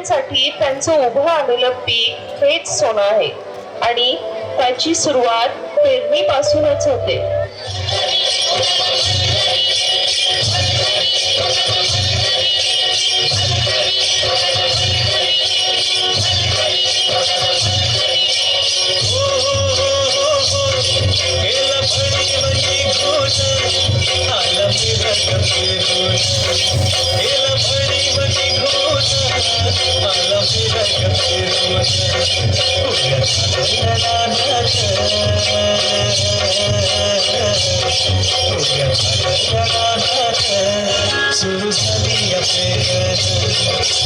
शेतकऱ्यांसाठी त्यांचं उभं आलेलं पीक हेच सोनं आहे आणि त्याची सुरुवात पेरणीपासूनच होते. सुरू झाली अपेर,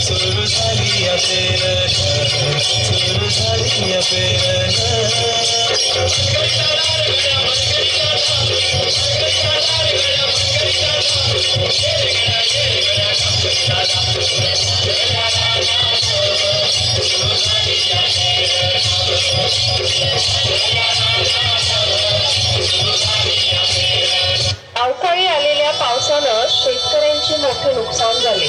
सुरू झाली अपेर, सुरू झाली अपेर. अवकाळी आलेल्या पावसानं शेतकऱ्यांचे मोठे नुकसान झाले.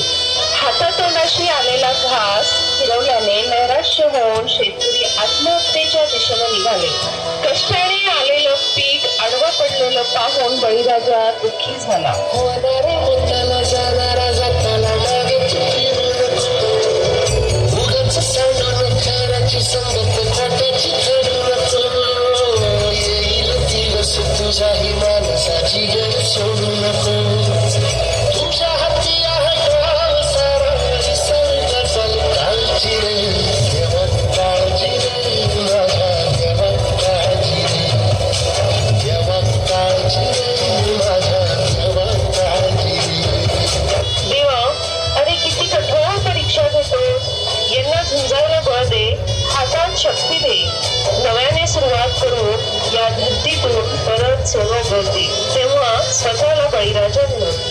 हातातोंडाशी आलेला घास फिरवल्याने नैराश्य होऊन शेतकरी आत्महत्येच्या दिशेने निघाले. कष्टाने आलेलं पीक आडवं पडलेलं पाहून बळीराजा दुःखी झाला. तुझ्याही माणसाची गरज सोडू नको. तुझ्या हाती आहे गाव सारा निसर्गाचा काळजी रे, देवा काळजी रे माझ्या, देवा काळजी रे, देवा काळजी रे माझ्या, देवा काळजी रे. देवा, अरे किती कठोर परीक्षा घेतोस. यांना झुंजायला बळ दे, हातात शक्ती दे. नव्याने सुरुवात करू या धरतीतून परत सोनं गळते. तेव्हा स्वतःला बळीराजा म्हणत